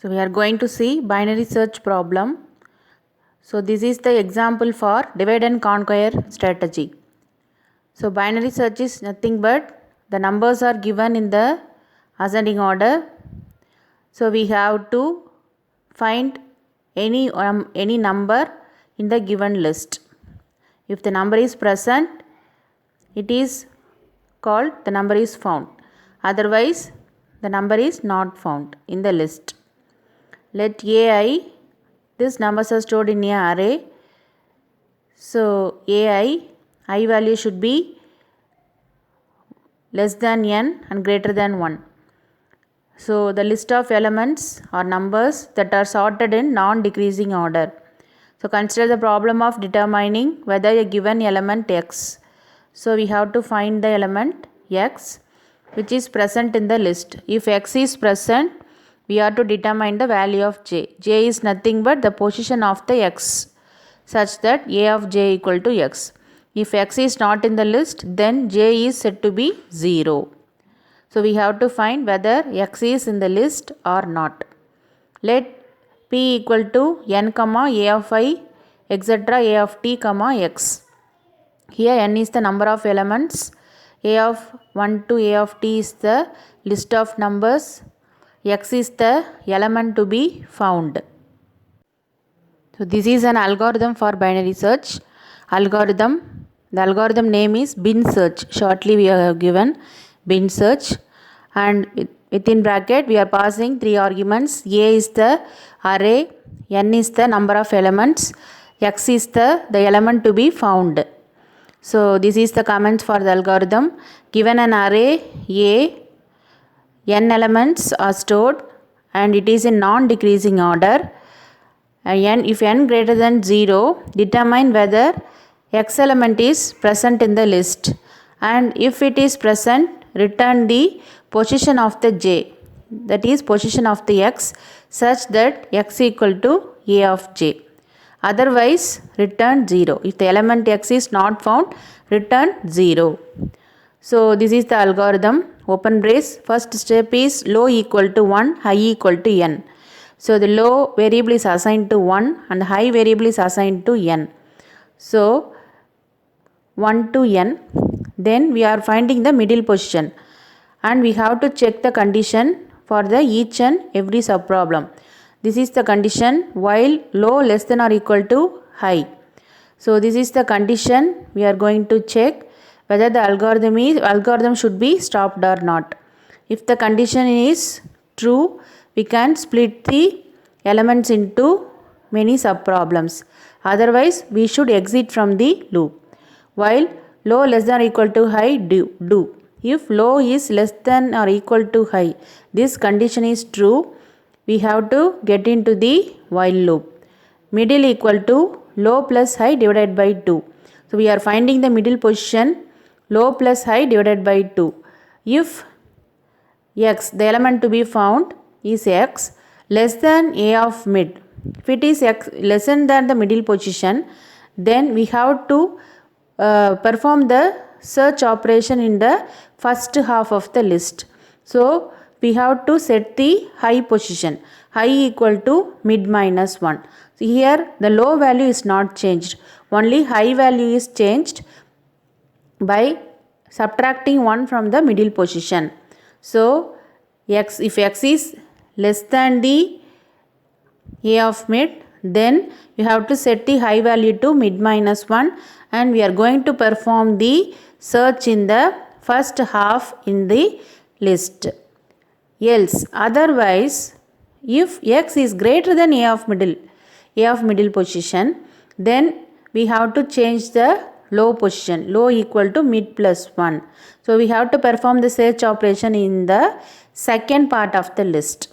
So we are going to see binary search problem. So this is the example for divide and conquer strategy. So binary search is nothing but the numbers are given in the ascending order. So we have to find any number in the given list. If the number is present, it is called the number is found. Otherwise, the number is not found in the list. Let ai, these numbers are stored in an array. So I value should be less than n and greater than 1. So the list of elements or numbers that are sorted in non-decreasing order. So consider the problem of determining whether a given element x. So we have to find the element x which is present in the list. If x is present, we have to determine the value of j. J is nothing but the position of the x such that a of j equal to x. If x is not in the list, then j is said to be 0. So we have to find whether x is in the list or not. Let p equal to n comma a of I etc. a of t comma x. Here n is the number of elements. A of 1 to a of t is the list of numbers. X is the element to be found. So this is an algorithm for binary search. The algorithm name is bin search. Shortly we have given bin search, and within bracket we are passing 3 arguments. A is the array, n is the number of elements, x is the element to be found. So this is the comments for the algorithm. Given an array A, n elements are stored and it is in non-decreasing order. If n greater than 0, determine whether x element is present in the list, and if it is present, return the position of the j, that is position of the x, such that x equal to a of j. Otherwise, return 0. If the element x is not found, return 0. So this is the algorithm. Open brace. First step is low equal to 1, high equal to n. So the low variable is assigned to 1 and high variable is assigned to n. So 1 to n. Then we are finding the middle position, and we have to check the condition for the each and every subproblem. This is the condition while low less than or equal to high. So this is the condition we are going to check whether the algorithm should be stopped or not. If the condition is true, we can split the elements into many subproblems. Otherwise, we should exit from the loop. While low less than or equal to high, do. If low is less than or equal to high, this condition is true, we have to get into the while loop. Middle equal to low plus high divided by 2. So we are finding the middle position, low plus high divided by 2. If x, the element to be found is x less than a of mid. If it is x less than the middle position, then we have to perform the search operation in the first half of the list. So we have to set the high position, high equal to mid minus 1. So here the low value is not changed, only high value is changed by subtracting 1 from the middle position. So if x is less than the a of mid, then you have to set the high value to mid minus 1, and we are going to perform the search in the first half in the list. Else, otherwise, if x is greater than a of middle position, then we have to change the low position, low equal to mid plus 1. So we have to perform the search operation in the second part of the list.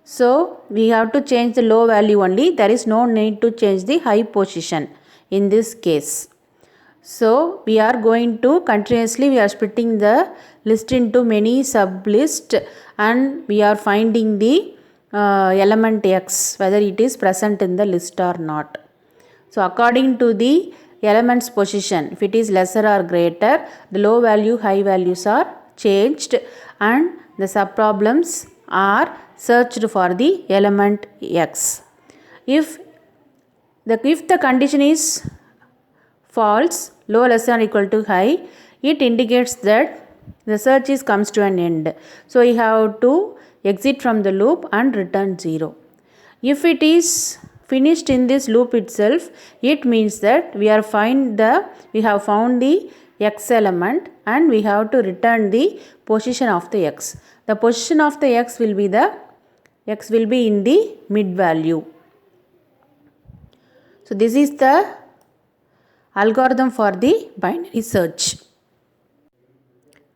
So we have to change the low value only. There is no need to change the high position in this case. So we are going to continuously, we are splitting the list into many sub list, and we are finding the element x, whether it is present in the list or not. So according to the element's position, if it is lesser or greater, the low value, high values are changed, and the subproblems are searched for the element x. If the condition is false, low less than or equal to high, it indicates that the search comes to an end. So we have to exit from the loop and return 0. If it is finished in this loop itself, it means that we have found the x element and we have to return the position of the x. The position of the x will be in the mid value. So this is the algorithm for the binary search.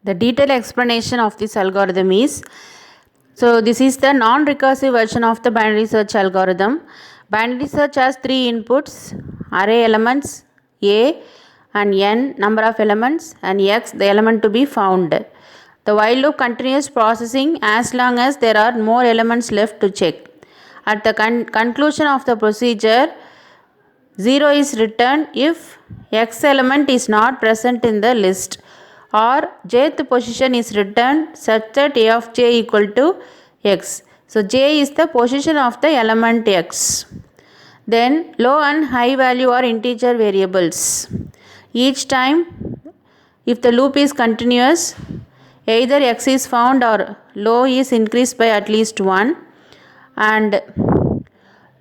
The detailed explanation of this algorithm is, so this is the non-recursive version of the binary search algorithm. Binary search has 3 inputs: array elements a and n number of elements and x the element to be found. The while loop continues processing as long as there are more elements left to check. At the conclusion of the procedure, 0 is returned if x element is not present in the list, or jth position is returned such that a of j equal to x. So j is the position of the element x. Then low and high value are integer variables. Each time, if the loop is continuous, either x is found or low is increased by at least 1, and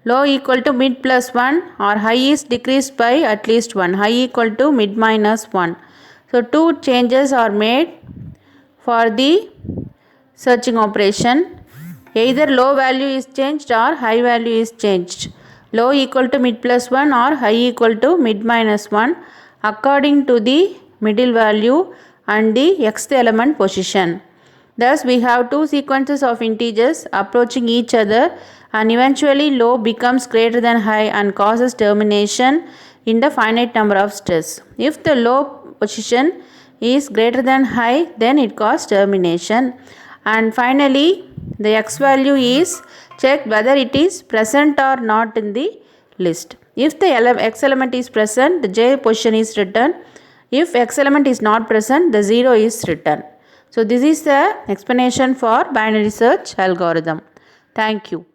low equal to mid plus 1 or high is decreased by at least 1, high equal to mid minus 1. So 2 changes are made for the searching operation. Either low value is changed or high value is changed. Low equal to mid plus 1 or high equal to mid minus 1 according to the middle value and the xth element position. Thus we have 2 sequences of integers approaching each other, and eventually low becomes greater than high and causes termination in the finite number of steps. If the low position is greater than high, then it causes termination. And finally, the x value is checked whether it is present or not in the list. If the x element is present, the j position is returned. If x element is not present, the 0 is returned. So this is the explanation for binary search algorithm. Thank you.